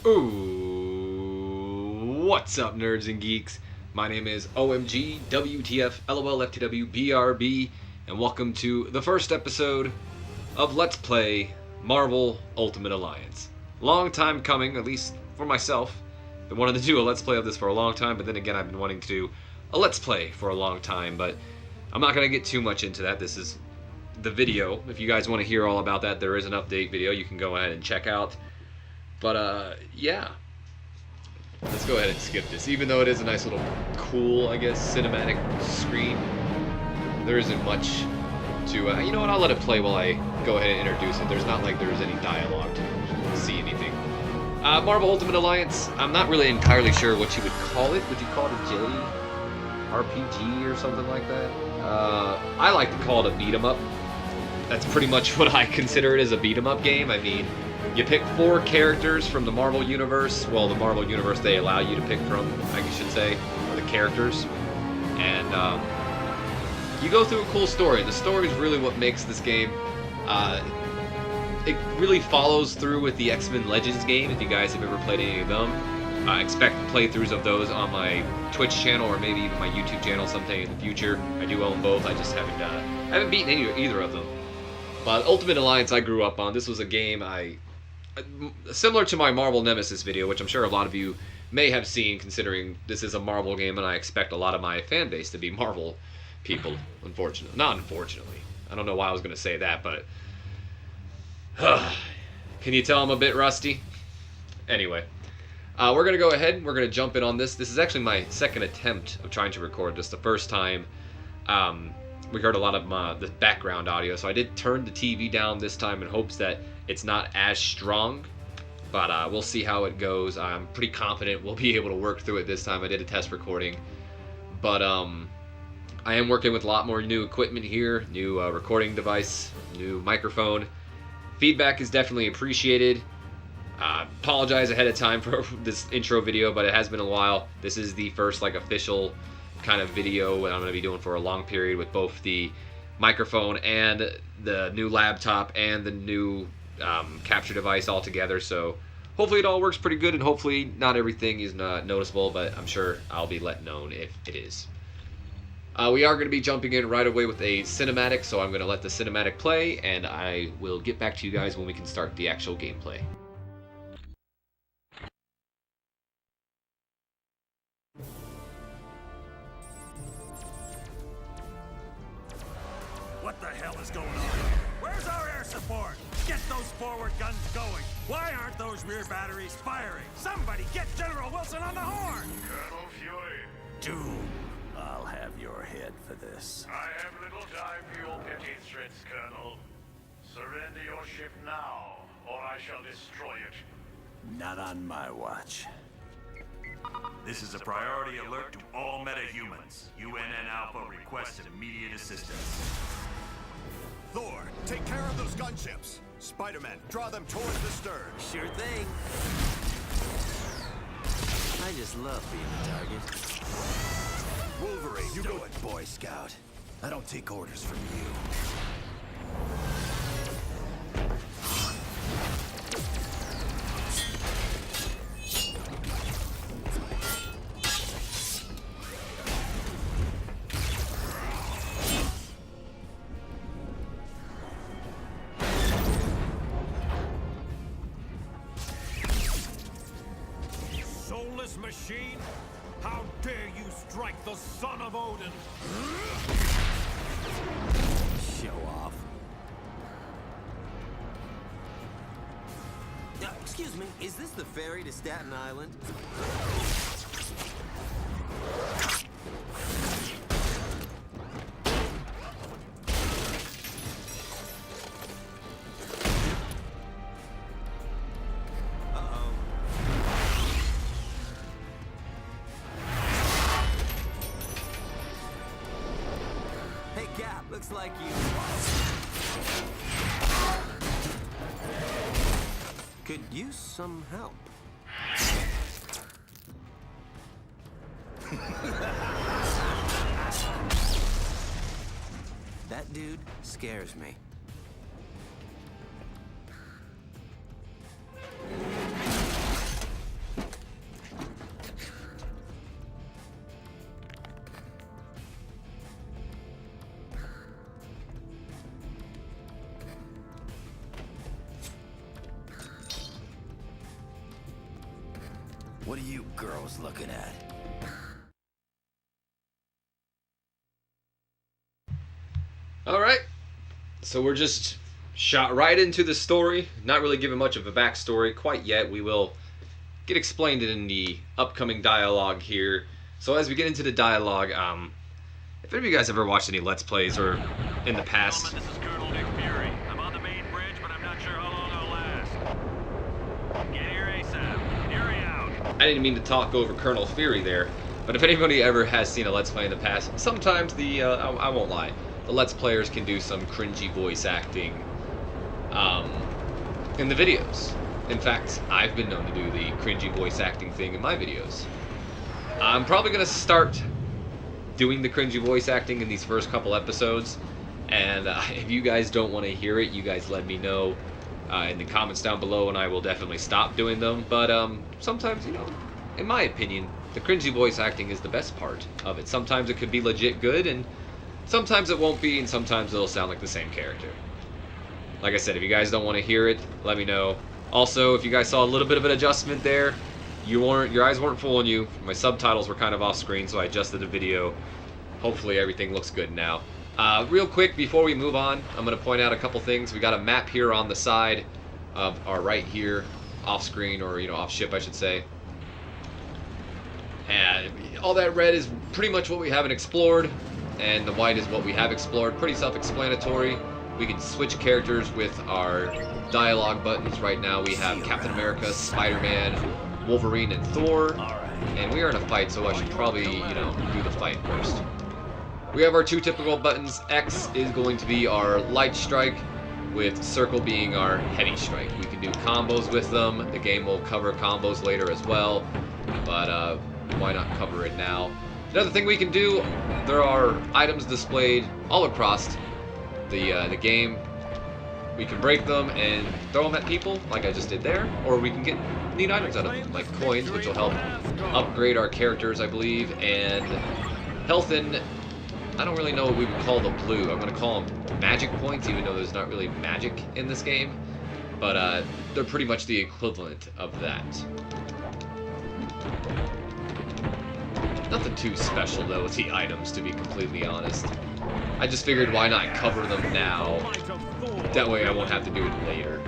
Ooh, what's up, nerds and geeks? My name is OMG, WTF, LOL, FTW, BRB, and welcome to the first episode of Let's Play Marvel Ultimate Alliance. Long time coming, at least for myself. Been wanting to do a Let's Play of this for a long time, but then again, I've been wanting to do a Let's Play for a long time, but I'm not going to get too much into that. This is the video. If you guys want to hear all about that, there is an update video you can go ahead and check out. But, yeah. Let's go ahead and skip this. Even though it is a nice little, cool, I guess, cinematic screen, there isn't much to, you know what, I'll let it play while I go ahead and introduce it. There's not like there's any dialogue to see anything. Marvel Ultimate Alliance, I'm not really entirely sure what you would call it. Would you call it a JRPG or something like that? I like to call it a beat-em-up. That's pretty much what I consider it as, a beat-em-up game. I mean, you pick 4 characters from the Marvel Universe. Well, the Marvel Universe they allow you to pick from, I should say, or the characters. And you go through a cool story. The story is really what makes this game. It really follows through with the X-Men Legends game, if you guys have ever played any of them. Expect playthroughs of those on my Twitch channel or maybe even my YouTube channel sometime in the future. I do own both. I just haven't beaten either of them. But Ultimate Alliance I grew up on. This was a game similar to my Marvel Nemesis video, which I'm sure a lot of you may have seen, considering this is a Marvel game and I expect a lot of my fan base to be Marvel people, unfortunately. Not unfortunately. I don't know why I was going to say that, but can you tell I'm a bit rusty? Anyway, we're going to go ahead and we're going to jump in on this. This is actually my second attempt of trying to record this. The first time, we heard a lot of the background audio, so I did turn the TV down this time in hopes that it's not as strong, but we'll see how it goes. I'm pretty confident we'll be able to work through it this time. I did a test recording, but I am working with a lot more new equipment here, new recording device, new microphone. Feedback is definitely appreciated. Apologize ahead of time for this intro video, but it has been a while. This is the first official kind of video that I'm going to be doing for a long period with both the microphone and the new laptop and the new capture device all together. So hopefully it all works pretty good, and hopefully not everything is not noticeable, but I'm sure I'll be let known if it is. We are going to be jumping in right away with a cinematic, so I'm going to let the cinematic play, and I will get back to you guys when we can start the actual gameplay. What the hell is going on? Where's our air support? Get those forward guns going. Why aren't those rear batteries firing? Somebody get General Wilson on the horn! Colonel Fury. Doom, I'll have your head for this. I have little time for your petty threats, Colonel. Surrender your ship now, or I shall destroy it. Not on my watch. This is a priority alert to all metahumans. UNN Alpha requests immediate assistance. Thor, take care of those gunships. Spider-Man, draw them towards the stern. Sure thing. I just love being a target. Wolverine, You do do it. it, Boy Scout. I don't take orders from you. Soulless machine? How dare you strike the son of Odin? Show off. Excuse me, is this the ferry to Staten Island? Looks like you could use some help. That dude scares me. What are you girls looking at? Alright, so we're just shot right into the story. Not really given much of a backstory quite yet. We will get explained in the upcoming dialogue here. So as we get into the dialogue, if any of you guys ever watched any Let's Plays or in the past... This is Colonel Nick Fury. I'm on the main bridge, but I'm not sure how long I'll last. Get here ASAP. Fury out. I didn't mean to talk over Colonel Fury there, but if anybody ever has seen a Let's Play in the past, sometimes I won't lie, the Let's Players can do some cringy voice acting in the videos. In fact, I've been known to do the cringy voice acting thing in my videos. I'm probably going to start doing the cringy voice acting in these first couple episodes, and if you guys don't want to hear it, you guys let me know in the comments down below, and I will definitely stop doing them. But sometimes, you know, in my opinion, the cringy voice acting is the best part of it. Sometimes it could be legit good, and sometimes it won't be, and sometimes it'll sound like the same character. Like I said, if you guys don't want to hear it, let me know. Also, if you guys saw a little bit of an adjustment there, your eyes weren't fooling you. My subtitles were kind of off screen, so I adjusted the video. Hopefully everything looks good now. Real quick, before we move on, I'm going to point out a couple things. We got a map here on the side of our right here, off screen, or off ship, I should say. And all that red is pretty much what we haven't explored, and the white is what we have explored. Pretty self-explanatory. We can switch characters with our dialogue buttons. Right now we have Captain America, Spider-Man, Wolverine, and Thor. And we are in a fight, so I should probably, do the fight first. We have our two typical buttons. X is going to be our light strike, with circle being our heavy strike. We can do combos with them. The game will cover combos later as well, but why not cover it now? Another thing we can do, there are items displayed all across the game. We can break them and throw them at people, like I just did there, or we can get neat items out of them, like coins, which will help upgrade our characters, I believe, and health and... I don't really know what we would call the blue. I'm going to call them magic points, even though there's not really magic in this game. But they're pretty much the equivalent of that. Nothing too special, though, with the items, to be completely honest. I just figured why not cover them now. That way I won't have to do it later.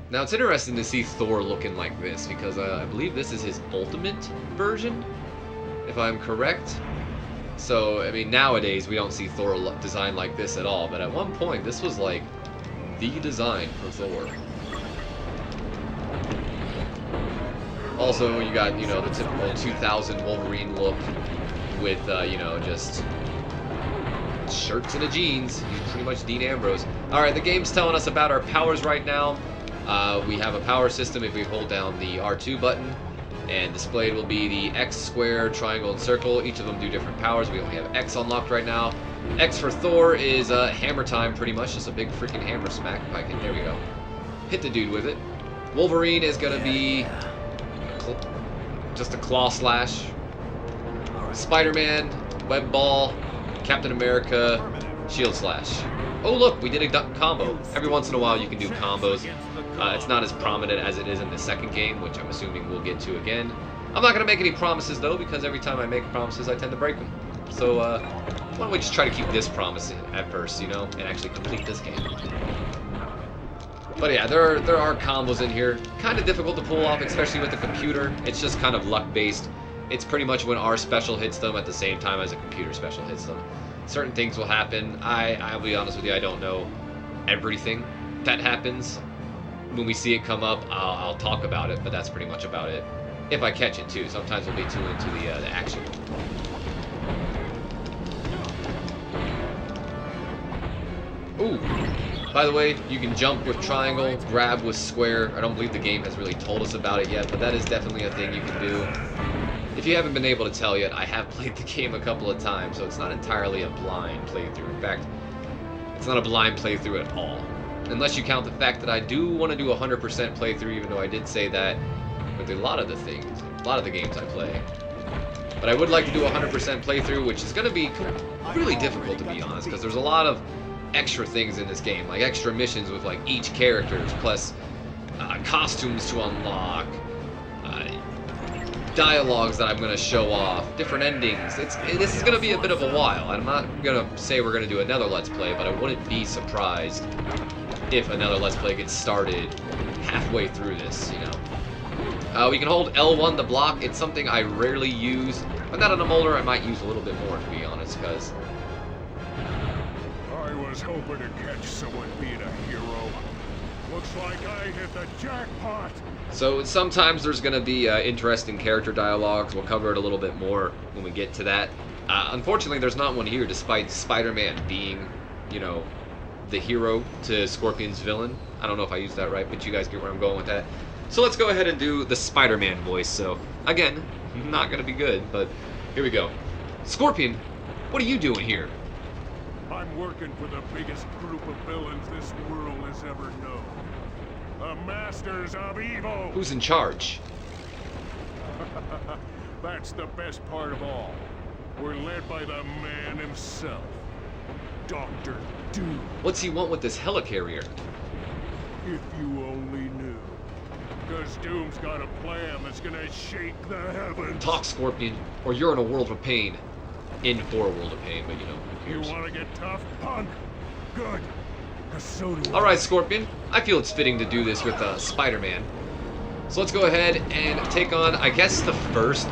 Now, it's interesting to see Thor looking like this, because I believe this is his ultimate version, if I'm correct. So, I mean, nowadays we don't see Thor designed like this at all, but at one point this was like the design for Thor. Also, you got, the typical 2000 Wolverine look with, just shirts and a jeans. He's pretty much Dean Ambrose. Alright, the game's telling us about our powers right now. We have a power system if we hold down the R2 button. And displayed will be the X, square, triangle, and circle. Each of them do different powers. We only have X unlocked right now. X for Thor is hammer time, pretty much. Just a big freaking hammer smack. If I can, there we go. Hit the dude with it. Wolverine is going to be just a claw slash. Spider-Man, web ball. Captain America, shield slash. Oh, look, we did a combo. Every once in a while you can do combos. It's not as prominent as it is in the second game, which I'm assuming we'll get to again. I'm not going to make any promises, though, because every time I make promises, I tend to break them. So, why don't we just try to keep this promise at first, and actually complete this game. But yeah, there are combos in here. Kind of difficult to pull off, especially with the computer. It's just kind of luck-based. It's pretty much when our special hits them at the same time as a computer special hits them. Certain things will happen. I'll be honest with you, I don't know everything that happens. When we see it come up, I'll talk about it, but that's pretty much about it. If I catch it, too. Sometimes we'll be too into the action. Ooh. By the way, you can jump with triangle, grab with square. I don't believe the game has really told us about it yet, but that is definitely a thing you can do. If you haven't been able to tell yet, I have played the game a couple of times, so it's not entirely a blind playthrough. In fact, it's not a blind playthrough at all. Unless you count the fact that I do want to do a 100% playthrough, even though I did say that with a lot of the games I play. But I would like to do a 100% playthrough, which is going to be really difficult, to be honest, because there's a lot of extra things in this game, like extra missions with like each character, plus costumes to unlock, dialogues that I'm going to show off, different endings. This is going to be a bit of a while. I'm not going to say we're going to do another Let's Play, but I wouldn't be surprised if another Let's Play gets started halfway through this, you know. We can hold L1 to block. It's something I rarely use, but not on a molder. I might use a little bit more, to be honest, because... I was hoping to catch someone being a hero. Looks like I hit the jackpot. So sometimes there's going to be interesting character dialogues. We'll cover it a little bit more when we get to that. Unfortunately, there's not one here, despite Spider-Man being, you know, the hero to Scorpion's villain. I don't know if I used that right, but you guys get where I'm going with that. So let's go ahead and do the Spider-Man voice. So, again, not going to be good, but here we go. Scorpion, what are you doing here? I'm working for the biggest group of villains this world has ever known. The Masters of Evil! Who's in charge? That's the best part of all. We're led by the man himself, Dr. Doom. What's he want with this Helicarrier? If you only knew. Because Doom's got a plan that's gonna shake the heavens. Talk, Scorpion, or you're in a world of pain. In for a world of pain, but you know, who You cares? wanna get tough, punk? Good. 'Cause so do I. Alright, Scorpion. I feel it's fitting to do this with Spider-Man. So let's go ahead and take on, I guess, the first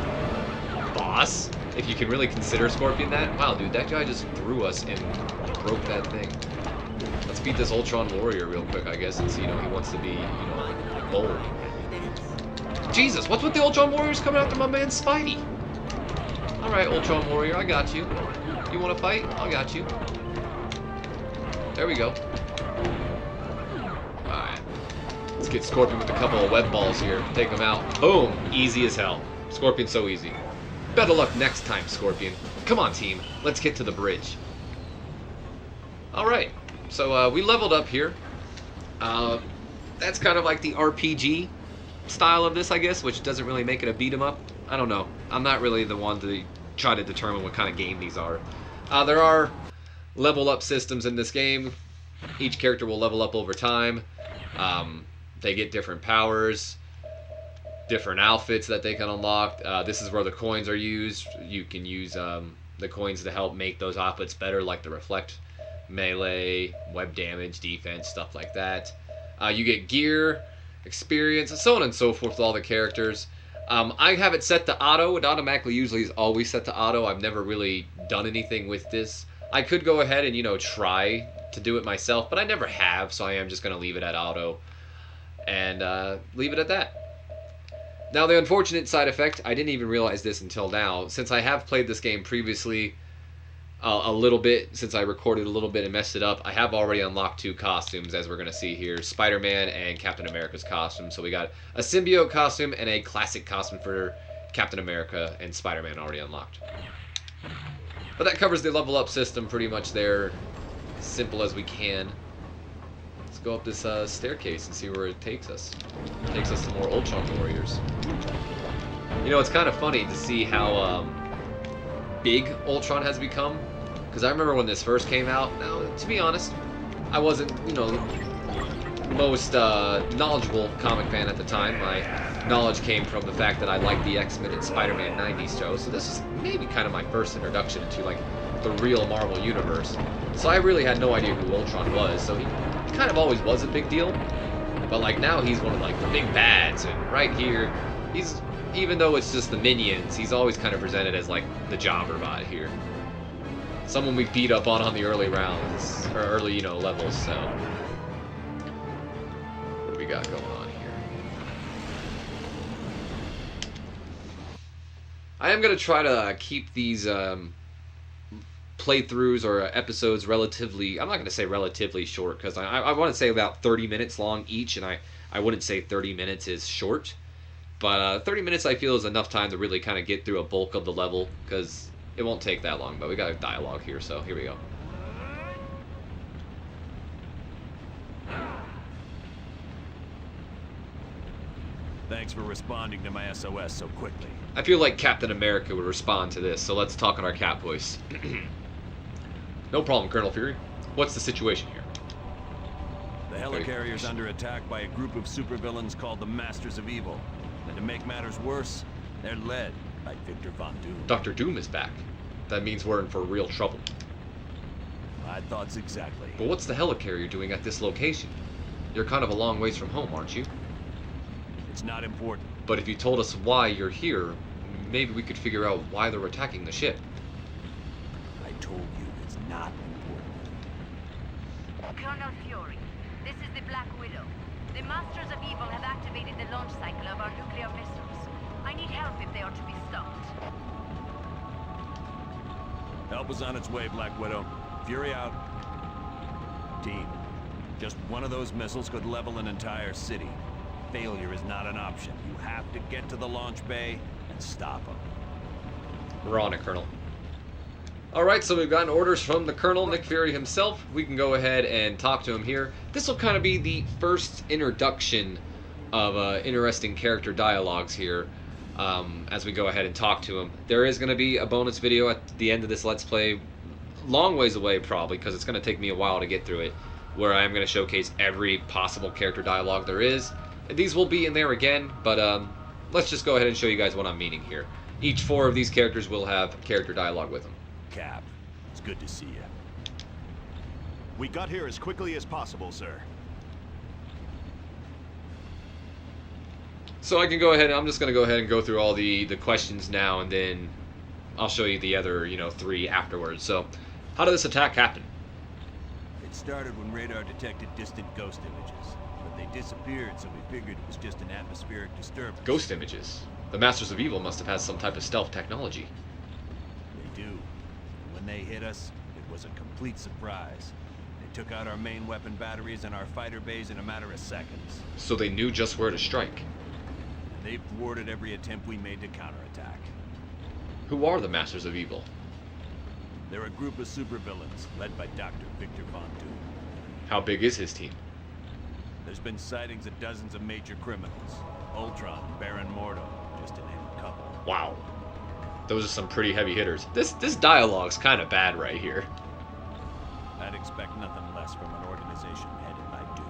boss, if you can really consider Scorpion that. Wow, dude, that guy just threw us and broke that thing. Let's beat this Ultron Warrior real quick, I guess, since, you know, he wants to be, you know, bold. Jesus, what's with the Ultron Warriors coming after my man Spidey? Alright, Ultron Warrior, I got you. You want to fight? I got you. There we go. Alright. Let's get Scorpion with a couple of web balls here. Take him out. Boom! Easy as hell. Scorpion's so easy. Better luck next time, Scorpion. Come on, team. Let's get to the bridge. Alright. So, we leveled up here. That's kind of like the RPG style of this, I guess, which doesn't really make it a beat 'em up. I don't know. I'm not really the one to try to determine what kind of game these are. There are level up systems in this game. Each character will level up over time. They get different powers, different outfits that they can unlock. This is where the coins are used. You can use the coins to help make those outfits better, like the reflect, melee, web damage, defense, stuff like that. You get gear, experience, so on and so forth with all the characters. I have it set to auto. It automatically usually is always set to auto. I've never really done anything with this. I could go ahead and, you know, try to do it myself, but I never have, so I am just going to leave it at auto and leave it at that. Now, the unfortunate side effect, I didn't even realize this until now, since I have played this game previously a little bit, since I recorded a little bit and messed it up, I have already unlocked 2 costumes, as we're going to see here, Spider-Man and Captain America's costume. So we got a symbiote costume and a classic costume for Captain America and Spider-Man already unlocked. But that covers the level up system pretty much there, as simple as we can. Let's go up this staircase and see where it takes us. It takes us to more Ultron Warriors. You know, it's kind of funny to see how big Ultron has become. Because I remember when this first came out, now, to be honest, I wasn't, you know, most knowledgeable comic fan at the time. My knowledge came from the fact that I liked the X-Men and Spider-Man 90s show, so this is maybe kind of my first introduction to, like, the real Marvel Universe. So I really had no idea who Ultron was, so he kind of always was a big deal. But, like, now he's one of, like, the big bads, and right here, he's, even though it's just the minions, he's always kind of presented as, like, the jobber bot here. Someone we beat up on the early rounds, or early, you know, levels, so. What do we got going on here? I am going to try to keep these playthroughs or episodes relatively, I'm not going to say relatively short, because I want to say about 30 minutes long each, and I wouldn't say 30 minutes is short. But 30 minutes I feel is enough time to really kind of get through a bulk of the level, because it won't take that long, but we got a dialogue here, so here we go. Thanks for responding to my SOS so quickly. I feel like Captain America would respond to this, so let's talk in our Cap voice. No problem, Colonel Fury. What's the situation here? The Helicarrier is under attack by a group of supervillains called the Masters of Evil. And to make matters worse, They're led by Victor Von Doom. Dr. Doom is back. That means we're in for real trouble. My thoughts exactly. But what's the helicarrier doing at this location? You're kind of a long ways from home, aren't you? It's not important. But if you told us why you're here, maybe we could figure out why they're attacking the ship. I told you it's not important. Colonel Fury, this is the Black Widow. The Masters of Evil have activated the launch cycle of our nuclear missiles. I need help if they are to be stopped. Help is on its way, Black Widow. Fury out. Team, just one of those missiles could level an entire city. Failure is not an option. You have to get to the launch bay and stop them. We're on it, Colonel. Alright, so we've gotten orders from the Colonel, Nick Fury himself. We can go ahead and talk to him here. This will kind of be the first introduction of interesting character dialogues here as we go ahead and talk to him. There is going to be a bonus video at the end of this Let's Play, long ways away probably, because it's going to take me a while to get through it, where I am going to showcase every possible character dialogue there is. These will be in there again, but let's just go ahead and show you guys what I'm meaning here. Each 4 of these characters will have character dialogue with them. Cap, it's good to see you. We got here as quickly as possible, sir. So I can go ahead, I'm just going to go ahead and go through all the questions now, and then I'll show you the other, 3 afterwards. So, how did this attack happen? It started when radar detected distant ghost images, but they disappeared, so we figured it was just an atmospheric disturbance. Ghost images. The Masters of Evil must have had some type of stealth technology. They do. When they hit us, it was a complete surprise. They took out our main weapon batteries and our fighter bays in a matter of seconds. So they knew just where to strike. They've thwarted every attempt we made to counterattack. Who are the Masters of Evil? They're a group of supervillains led by Dr. Victor Von Doom. How big is his team? There's been sightings of dozens of major criminals. Ultron, Baron Mordo, just to name a couple. Wow. Those are some pretty heavy hitters. This dialogue's kind of bad right here. I'd expect nothing less from an organization headed by Doom.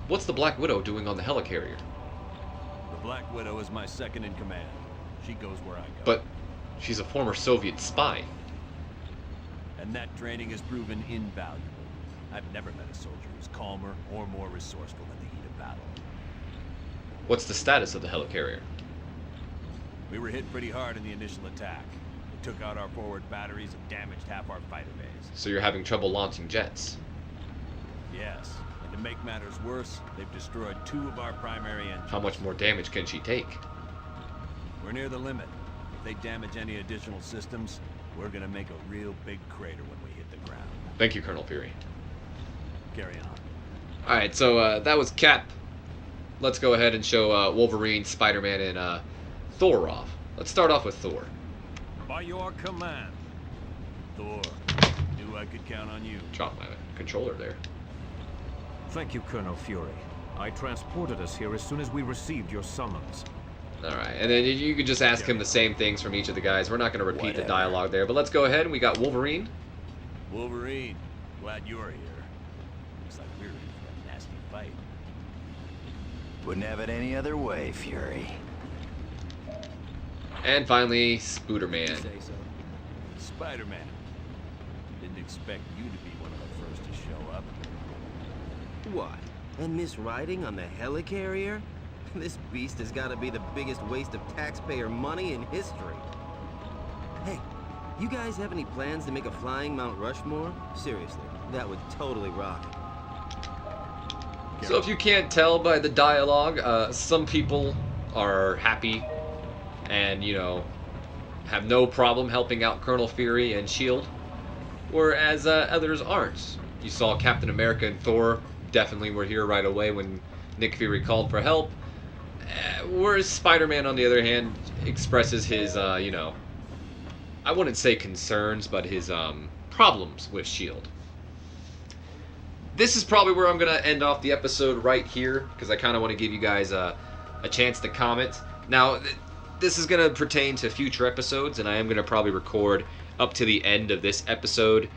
What's the Black Widow doing on the helicarrier? The Black Widow is my second in command. She goes where I go. But she's a former Soviet spy. And that training has proven invaluable. I've never met a soldier who's calmer or more resourceful in the heat of battle. What's the status of the helicarrier? We were hit pretty hard in the initial attack. It took out our forward batteries and damaged half our fighter bays. So you're having trouble launching jets? Yes, and to make matters worse, they've destroyed 2 of our primary engines. How much more damage can she take? We're near the limit. If they damage any additional systems, we're gonna make a real big crater when we hit the ground. Thank you, Colonel Fury. Carry on. Alright, so that was Cap. Let's go ahead and show Wolverine, Spider-Man, and Thor off. Let's start off with Thor. By your command. Thor, knew I could count on you. Drop my controller there. Thank you, Colonel Fury. I transported us here as soon as we received your summons. Alright, and then you could just ask him the same things from each of the guys. We're not going to repeat the dialogue there, but let's go ahead. We got Wolverine. Wolverine, glad you're here. Looks like we're in for a nasty fight. Wouldn't have it any other way, Fury. And finally, Spooderman. Spider-Man. Didn't expect you to be one of the first to show up. What? And Miss Riding on the Helicarrier? This beast has got to be the biggest waste of taxpayer money in history. Hey, you guys have any plans to make a flying Mount Rushmore? Seriously, that would totally rock. So if you can't tell by the dialogue, some people are happy and, have no problem helping out Colonel Fury and S.H.I.E.L.D., whereas others aren't. You saw Captain America and Thor definitely were here right away when Nick Fury called for help, whereas Spider-Man, on the other hand, expresses his, I wouldn't say concerns, but his problems with S.H.I.E.L.D. This is probably where I'm going to end off the episode right here, because I kind of want to give you guys a chance to comment. Now, this is going to pertain to future episodes, and I am going to probably record up to the end of this episode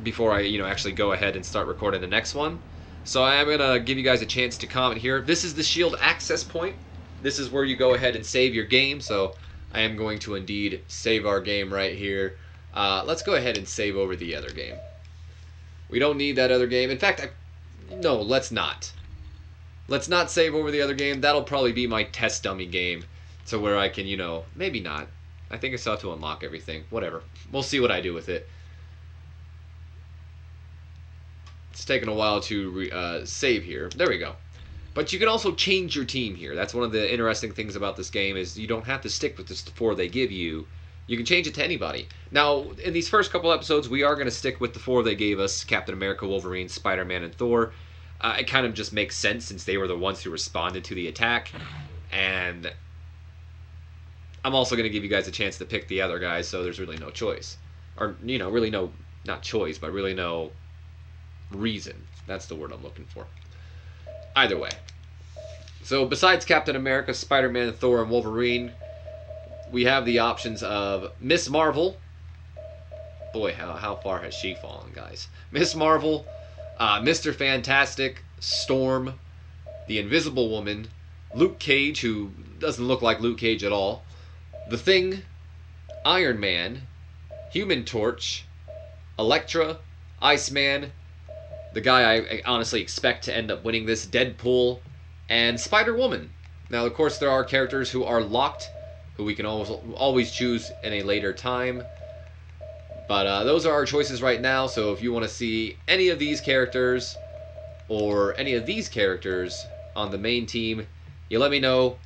before I, actually go ahead and start recording the next one. So I am going to give you guys a chance to comment here. This is the shield access point. This is where you go ahead and save your game. So I am going to indeed save our game right here. Let's go ahead and save over the other game. We don't need that other game. In fact, no, let's not. Let's not save over the other game. That'll probably be my test dummy game to where I can, you know, maybe not. I think I still have to unlock everything. Whatever. We'll see what I do with it. It's taking a while to save here. There we go. But you can also change your team here. That's one of the interesting things about this game is you don't have to stick with the 4 they give you. You can change it to anybody. Now, in these first couple episodes, we are going to stick with the 4 they gave us. Captain America, Wolverine, Spider-Man, and Thor. It kind of just makes sense since they were the ones who responded to the attack. And I'm also going to give you guys a chance to pick the other guys, so there's really no choice. Or, you know, really no, not choice, but really no reason. That's the word I'm looking for. Either way. So besides Captain America, Spider-Man, Thor, and Wolverine, we have the options of Miss Marvel. Boy, how far has she fallen, guys? Miss Marvel, Mr. Fantastic, Storm, the Invisible Woman, Luke Cage, who doesn't look like Luke Cage at all, The Thing, Iron Man, Human Torch, Elektra, Iceman, the guy I honestly expect to end up winning this, Deadpool, and Spider-Woman. Now, of course, there are characters who are locked, who we can always choose in a later time. But those are our choices right now, so if you want to see any of these characters or any of these characters on the main team, you let me know.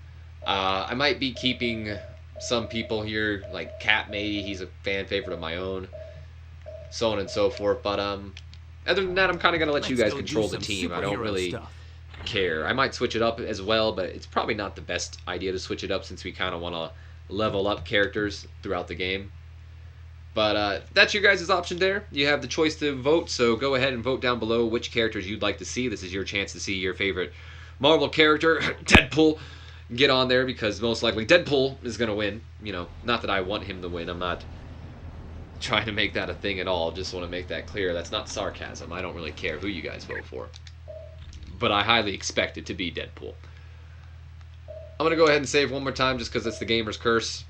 I might be keeping some people here, like Cap maybe, he's a fan favorite of my own, so on and so forth. But other than that, I'm kind of going to let you guys control the team. I don't really care. I might switch it up as well, but it's probably not the best idea to switch it up since we kind of want to level up characters throughout the game. But that's your guys' option there. You have the choice to vote, so go ahead and vote down below which characters you'd like to see. This is your chance to see your favorite Marvel character, Deadpool, get on there because most likely Deadpool is going to win. You know, not that I want him to win. I'm not trying to make that a thing at all. Just want to make that clear. That's not sarcasm. I don't really care who you guys vote for. But I highly expect it to be Deadpool. I'm going to go ahead and save one more time just because it's the gamer's curse.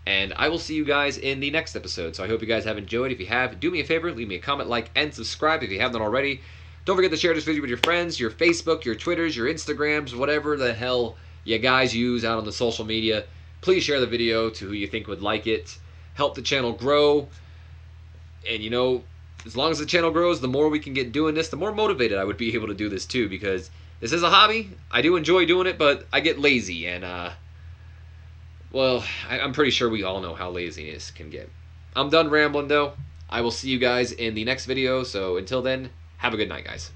And I will see you guys in the next episode. So I hope you guys have enjoyed. If you have, do me a favor. Leave me a comment, like, and subscribe if you haven't already. Don't forget to share this video with your friends, your Facebook, your Twitters, your Instagrams, whatever the hell you guys use out on the social media. Please share the video to who you think would like it. Help the channel grow. And, you know, as long as the channel grows, the more we can get doing this, the more motivated I would be able to do this too, because this is a hobby. I do enjoy doing it, but I get lazy, and well, I'm pretty sure we all know how laziness can get. I'm done rambling though. I will see you guys in the next video, so until then, have a good night, guys.